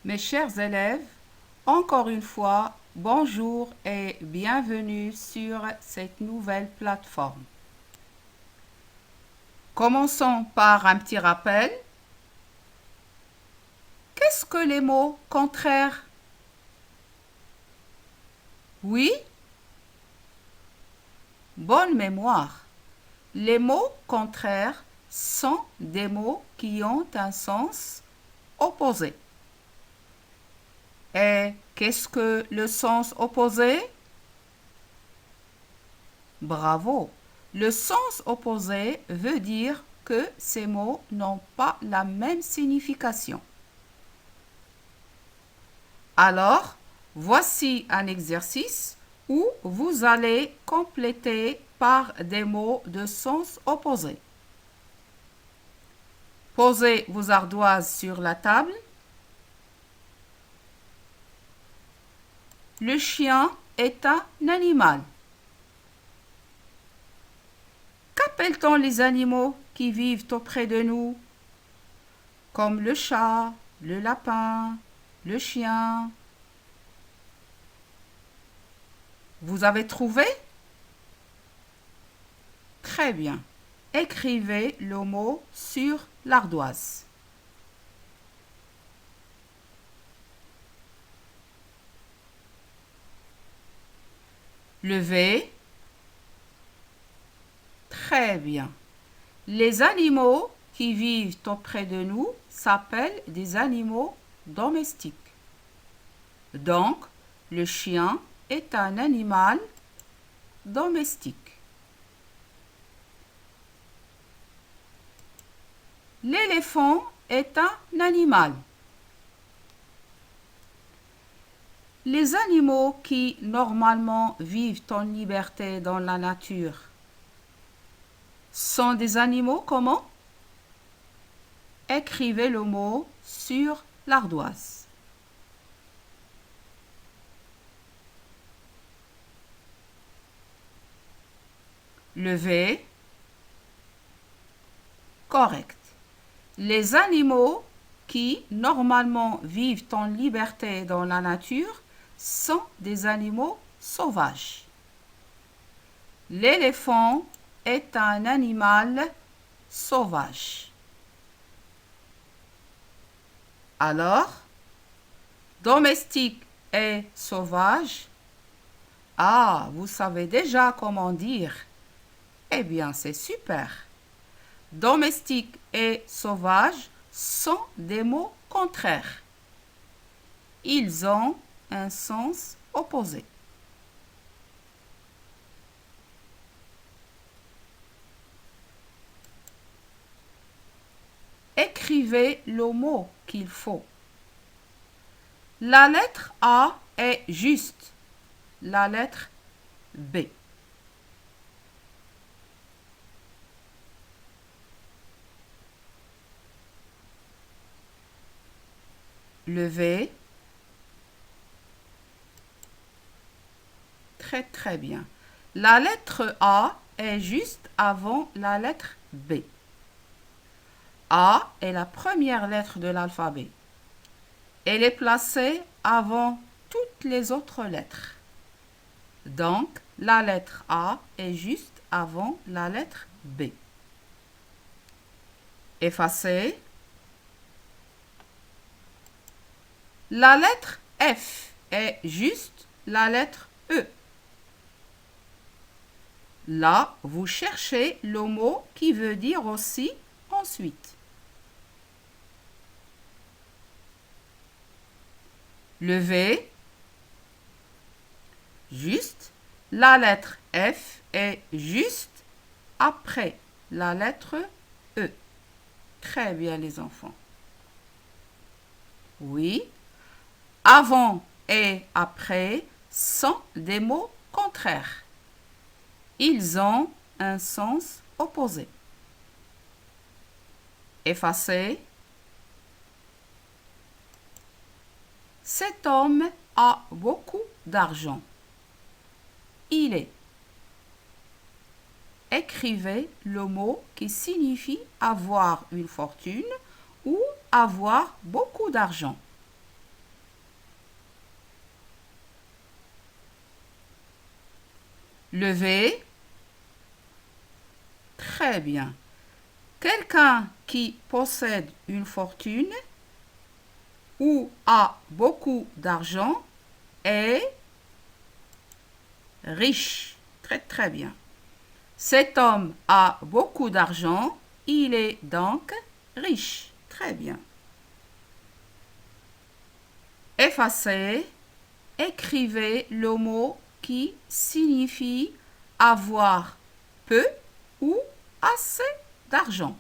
Mes chers élèves, encore une fois, bonjour et bienvenue sur cette nouvelle plateforme. Commençons par un petit rappel. Qu'est-ce que les mots contraires? Oui? Bonne mémoire. Les mots contraires sont des mots qui ont un sens opposé. Et qu'est-ce que le sens opposé? Bravo! Le sens opposé veut dire que ces mots n'ont pas la même signification. Alors, voici un exercice où vous allez compléter par des mots de sens opposé. Posez vos ardoises sur la table. Le chien est un animal. Qu'appelle-t-on les animaux qui vivent auprès de nous? Comme le chat, le lapin, le chien. Vous avez trouvé? Très bien. Écrivez le mot sur l'ardoise. Levez. Très bien. Les animaux qui vivent auprès de nous s'appellent des animaux domestiques. Donc, le chien est un animal domestique. L'éléphant est un animal. Les animaux qui normalement vivent en liberté dans la nature sont des animaux comment? Écrivez le mot sur l'ardoise. Levez. Correct. Les animaux qui normalement vivent en liberté dans la nature sont des animaux sauvages. L'éléphant est un animal sauvage. Alors, domestique et sauvage. Ah, vous savez déjà comment dire. Eh bien, c'est super. Domestique et sauvage sont des mots contraires. Ils ont un sens opposé. Écrivez le mot qu'il faut. La lettre A est juste. La lettre B. Levez. Très bien. La lettre A est juste avant la lettre B. A est la première lettre de l'alphabet. Elle est placée avant toutes les autres lettres. Donc, la lettre A est juste avant la lettre B. Effacez. La lettre F est juste la lettre E. Là, vous cherchez le mot qui veut dire aussi ensuite. Levez. Juste. La lettre F est juste après la lettre E. Très bien les enfants. Oui. Avant et après sont des mots contraires. Ils ont un sens opposé. Effacez. Cet homme a beaucoup d'argent. Il est. Écrivez le mot qui signifie avoir une fortune ou avoir beaucoup d'argent. Lever. Très bien. Quelqu'un qui possède une fortune ou a beaucoup d'argent est riche. Très très bien. Cet homme a beaucoup d'argent, il est donc riche. Très bien. Effacez, écrivez le mot qui signifie avoir peu ou assez d'argent.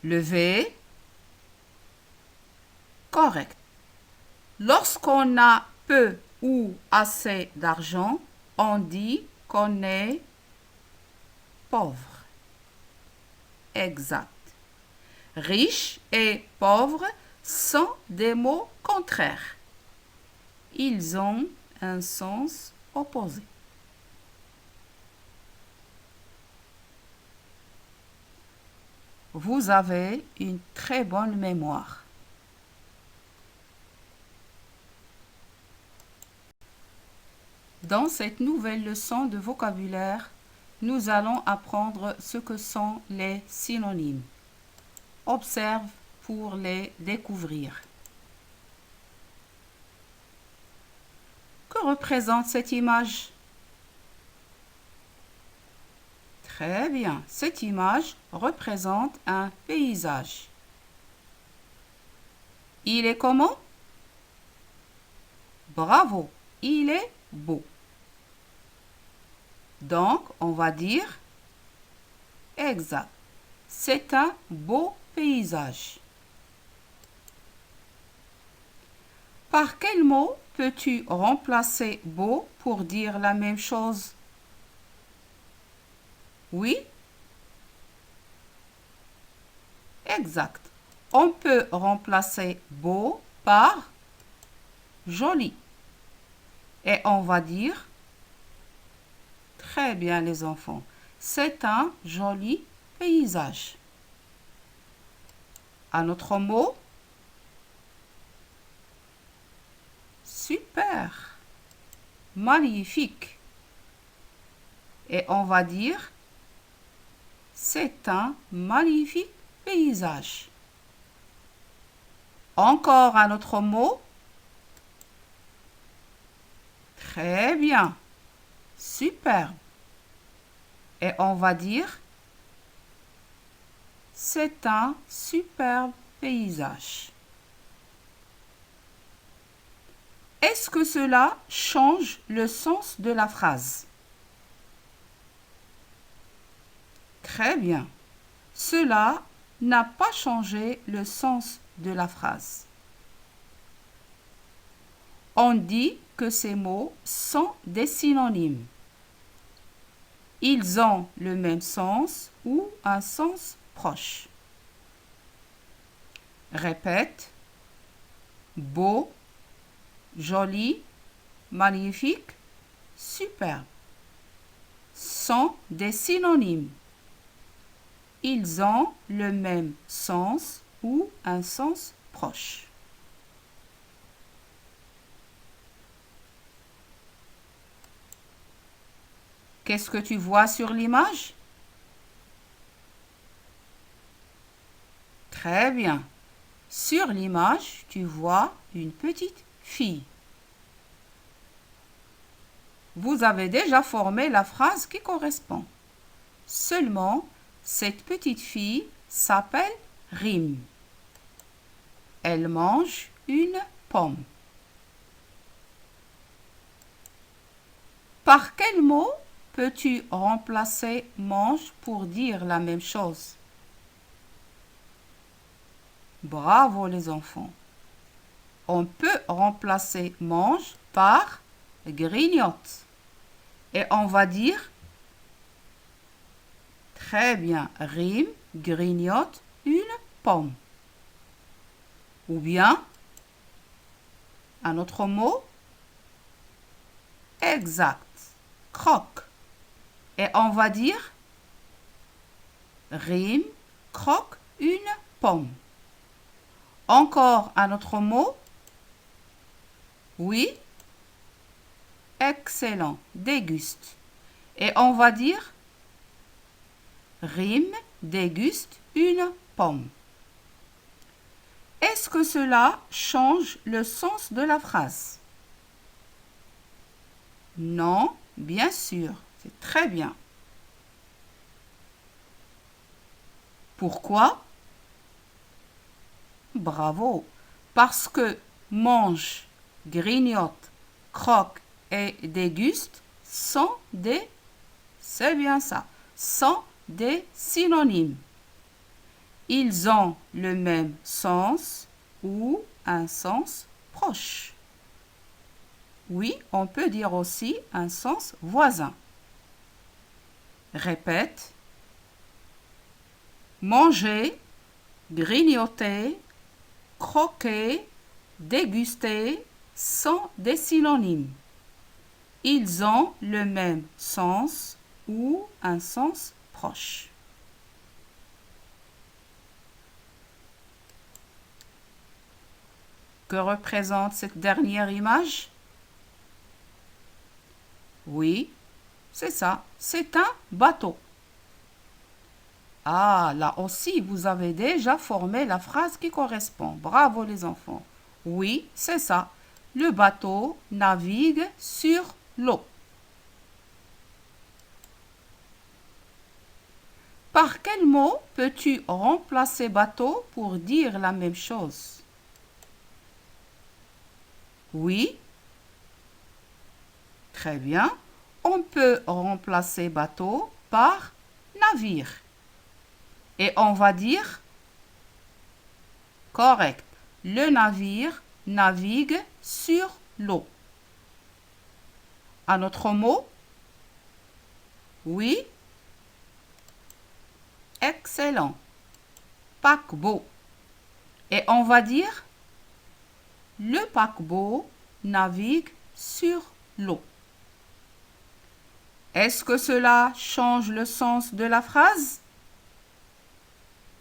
Lever. Correct. Lorsqu'on a peu ou assez d'argent, on dit qu'on est pauvre. Exact. Riche et pauvre sont des mots contraires. Ils ont un sens opposé. Vous avez une très bonne mémoire. Dans cette nouvelle leçon de vocabulaire, nous allons apprendre ce que sont les synonymes. Observe pour les découvrir. Que représente cette image? Très bien, cette image représente un paysage. Il est comment? Bravo, il est beau. Donc, on va dire exact. C'est un beau paysage. Par quel mot peux-tu remplacer beau pour dire la même chose? Oui? Exact. On peut remplacer beau par joli. Et on va dire très bien les enfants. C'est un joli paysage. Un autre mot? Super. Magnifique. Et on va dire c'est un magnifique paysage. Encore un autre mot? Très bien. Superbe. Et on va dire c'est un superbe paysage. Est-ce que cela change le sens de la phrase? Très bien. Cela n'a pas changé le sens de la phrase. On dit que ces mots sont des synonymes. Ils ont le même sens ou un sens proche. Répète. Beau, joli, magnifique, superbe. Sont des synonymes. Ils ont le même sens ou un sens proche. Qu'est-ce que tu vois sur l'image? Très bien. Sur l'image, tu vois une petite fille. Vous avez déjà formé la phrase qui correspond. Seulement, cette petite fille s'appelle Rim. Elle mange une pomme. Par quel mot peux-tu remplacer mange pour dire la même chose? Bravo les enfants. On peut remplacer mange par grignote. Et on va dire très bien, Rim grignote une pomme. Ou bien un autre mot? Exact, croque. Et on va dire Rim croque une pomme. Encore un autre mot. Oui. Excellent. Déguste. Et on va dire Rime déguste une pomme. Est-ce que cela change le sens de la phrase? Non, bien sûr. C'est très bien. Pourquoi? Bravo. Parce que mange, grignote, croque et déguste sont des, c'est bien ça, sont des synonymes. Ils ont le même sens ou un sens proche. Oui, on peut dire aussi un sens voisin. Répète. Manger, grignoter, croquer, déguster sont des synonymes. Ils ont le même sens ou un sens proche. Que représente cette dernière image? Oui, c'est ça, c'est un bateau. Ah, là aussi, vous avez déjà formé la phrase qui correspond. Bravo les enfants. Oui, c'est ça. Le bateau navigue sur l'eau. Par quel mot peux-tu remplacer bateau pour dire la même chose? Oui. Très bien. On peut remplacer bateau par navire. Et on va dire correct. Le navire navigue sur l'eau. Un autre mot? Oui. Excellent. Paquebot. Et on va dire le paquebot navigue sur l'eau. Est-ce que cela change le sens de la phrase?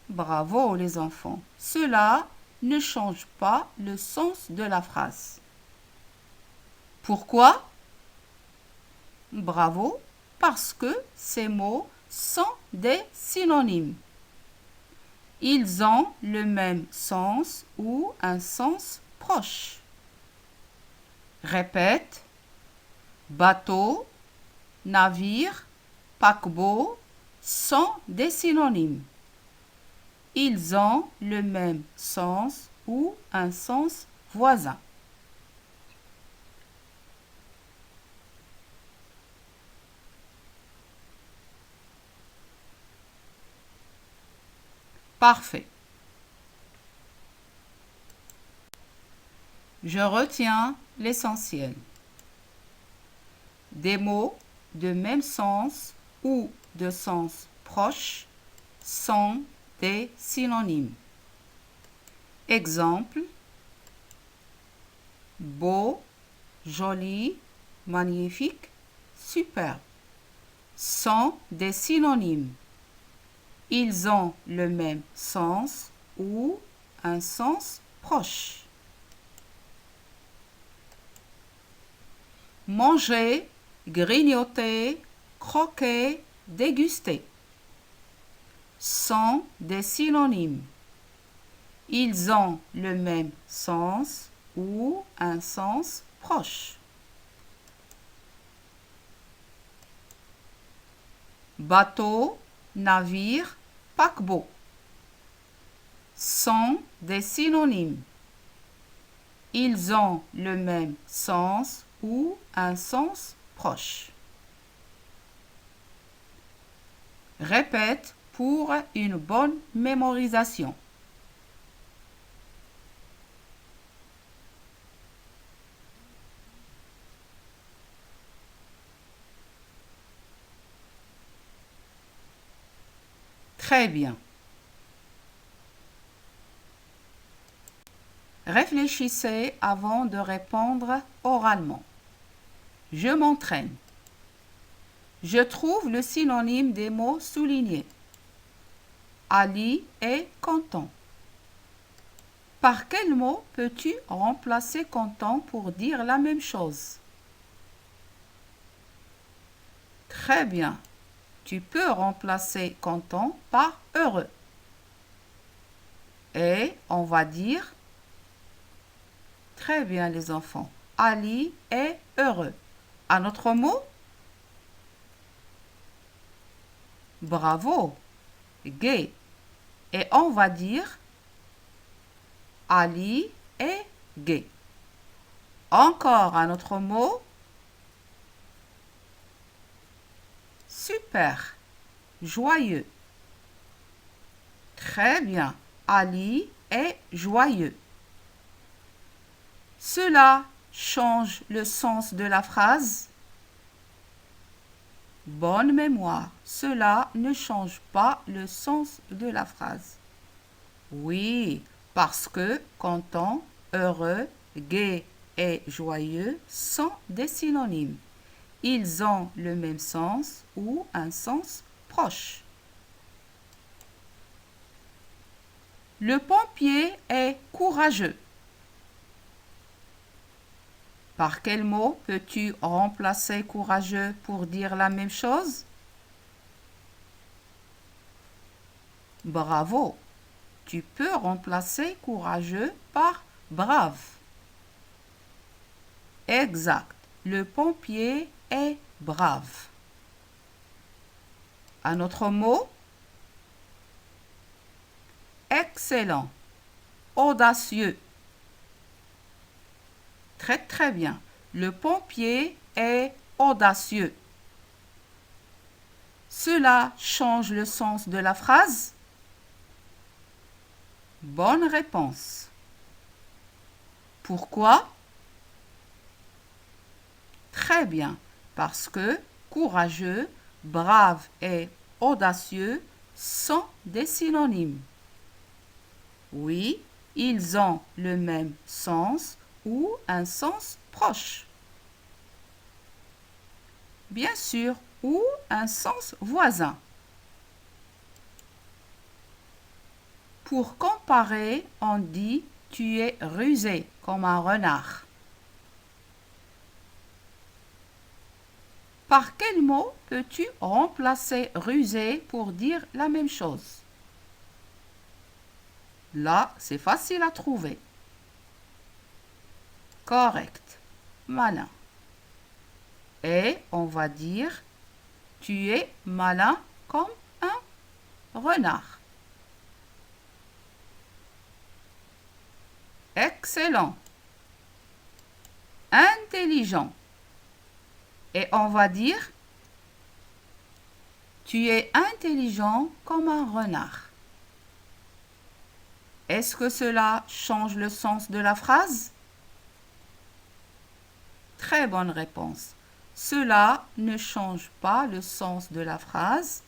Bravo les enfants. Cela ne change pas le sens de la phrase. Pourquoi? Bravo, parce que ces mots sont des synonymes. Ils ont le même sens ou un sens proche. Répète. Bateau, navire, paquebot sont des synonymes. Ils ont le même sens ou un sens voisin. Parfait. Je retiens l'essentiel. Des mots de même sens ou de sens proche sont des synonymes. Exemple, beau, joli, magnifique, superbe sont des synonymes. Ils ont le même sens ou un sens proche. Manger, grignoter, croquer, déguster sont des synonymes. Ils ont le même sens ou un sens proche. Bateau, navire, paquebot sont des synonymes. Ils ont le même sens ou un sens proche. Répète pour une bonne mémorisation. Très bien. Réfléchissez avant de répondre oralement. Je m'entraîne. Je trouve le synonyme des mots soulignés. Ali est content. Par quel mot peux-tu remplacer content pour dire la même chose? Très bien. Tu peux remplacer content par heureux. Et on va dire, très bien les enfants, Ali est heureux. Un autre mot? Bravo, gai. Et on va dire, Ali est gai. Encore un autre mot? Super, joyeux. Très bien, Ali est joyeux. Cela change le sens de la phrase. Bonne mémoire, cela ne change pas le sens de la phrase. Oui, parce que content, heureux, gai et joyeux sont des synonymes. Ils ont le même sens ou un sens proche. Le pompier est courageux. Par quel mot peux-tu remplacer courageux pour dire la même chose? Bravo. Tu peux remplacer courageux par brave. Exact. Le pompier est brave. Un autre mot? Excellent. Audacieux. Très très bien. Le pompier est audacieux. Cela change le sens de la phrase? Bonne réponse. Pourquoi? Très bien, parce que courageux, brave et audacieux sont des synonymes. Oui, ils ont le même sens ou un sens proche. Bien sûr, ou un sens voisin. Pour comparer, on dit « tu es rusé comme un renard ». Par quel mot peux-tu remplacer rusé pour dire la même chose? Là, c'est facile à trouver. Correct. Malin. Et on va dire tu es malin comme un renard. Excellent. Intelligent. Et on va dire tu es intelligent comme un renard. Est-ce que cela change le sens de la phrase? Très bonne réponse. Cela ne change pas le sens de la phrase.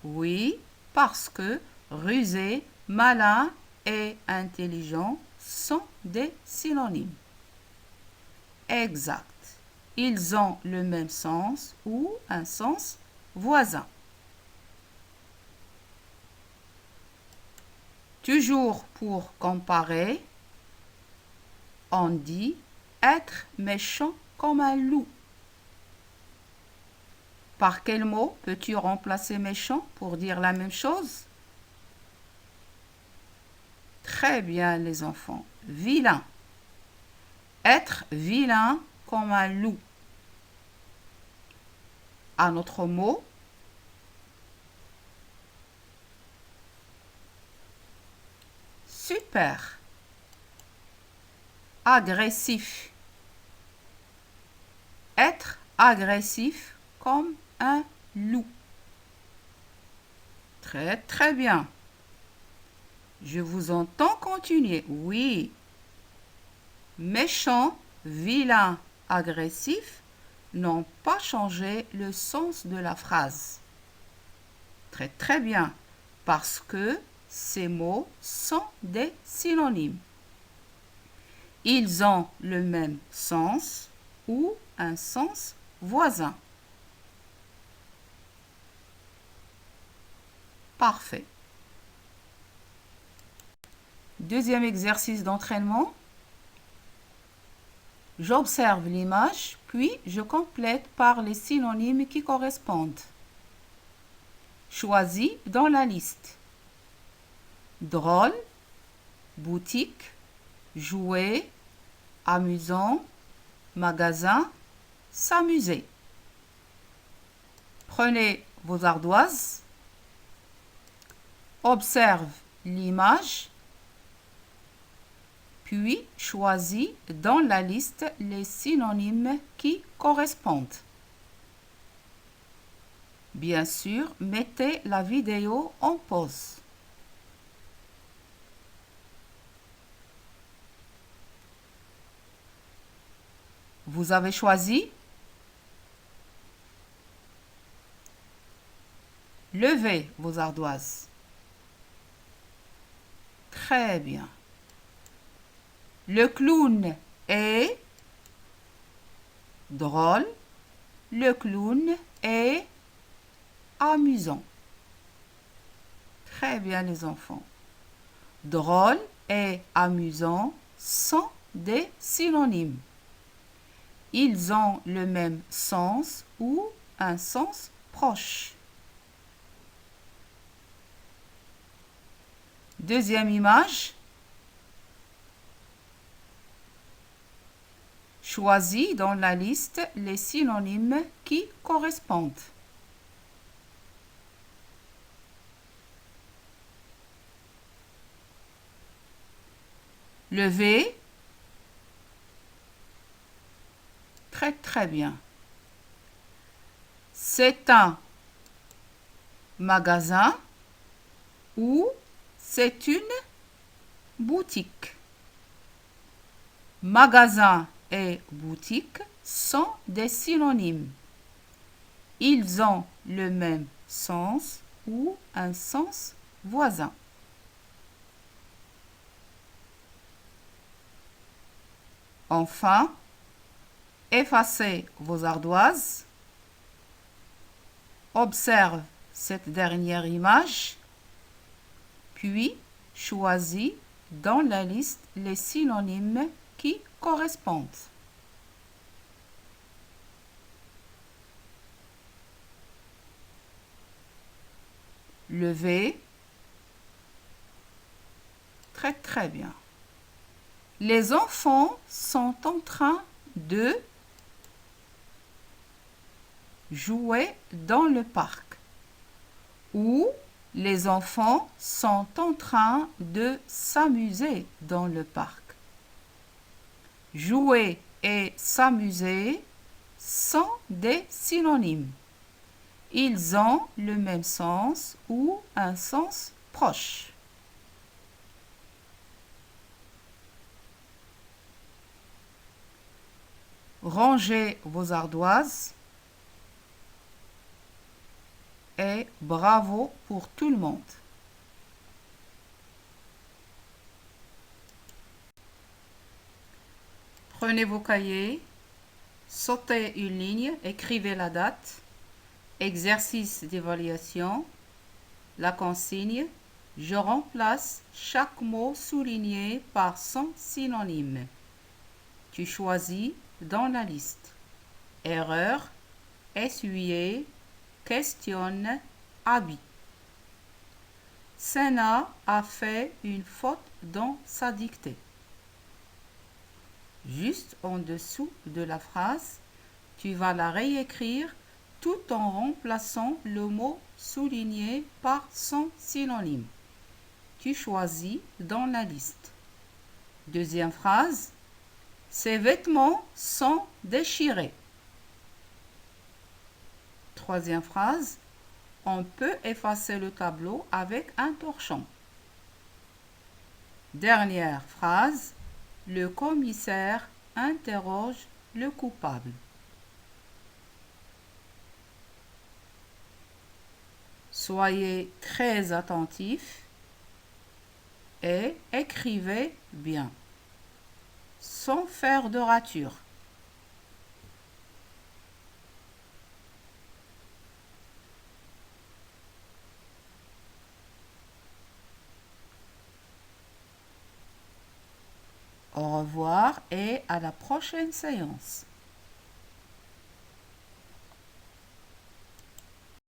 Oui, parce que rusé, malin et intelligent sont des synonymes. Exact. Ils ont le même sens ou un sens voisin. Toujours pour comparer, on dit être méchant comme un loup. Par quel mot peux-tu remplacer méchant pour dire la même chose? Très bien les enfants. Vilain. Être vilain comme un loup. Un autre mot? Super. Agressif. Être agressif comme un loup. Très très bien. Je vous entends continuer. Oui. Méchant, vilain, agressif n'ont pas changé le sens de la phrase. Très très bien. Parce que ces mots sont des synonymes. Ils ont le même sens ou un sens voisin. Parfait. Deuxième exercice d'entraînement. J'observe l'image, puis je complète par les synonymes qui correspondent. Choisis dans la liste. Drôle, boutique, jouet, amusant, magasin, s'amuser. Prenez vos ardoises, observe l'image, puis choisis dans la liste les synonymes qui correspondent. Bien sûr, mettez la vidéo en pause. Vous avez choisi? Levez vos ardoises. Très bien. Le clown est drôle. Le clown est amusant. Très bien les enfants. Drôle et amusant sont des synonymes. Ils ont le même sens ou un sens proche. Deuxième image. Choisis dans la liste les synonymes qui correspondent. Lever. Très bien. C'est un magasin ou c'est une boutique. Magasin et boutique sont des synonymes. Ils ont le même sens ou un sens voisin. Enfin, effacez vos ardoises. Observe cette dernière image, puis choisis dans la liste les synonymes qui correspondent. Lever. Très bien. Les enfants sont en train de jouer dans le parc. Ou les enfants sont en train de s'amuser dans le parc. Jouer et s'amuser sont des synonymes. Ils ont le même sens ou un sens proche. Rangez vos ardoises et bravo pour tout le monde. Prenez vos cahiers, sautez une ligne, écrivez la date, exercice d'évaluation, la consigne. Je remplace chaque mot souligné par son synonyme. Tu choisis dans la liste. Erreur, essuyer, questionne, habit. Senna a fait une faute dans sa dictée. Juste en dessous de la phrase, tu vas la réécrire tout en remplaçant le mot souligné par son synonyme. Tu choisis dans la liste. Deuxième phrase, ses vêtements sont déchirés. Troisième phrase, on peut effacer le tableau avec un torchon. Dernière phrase, le commissaire interroge le coupable. Soyez très attentifs et écrivez bien, sans faire de rature. Au revoir et à la prochaine séance.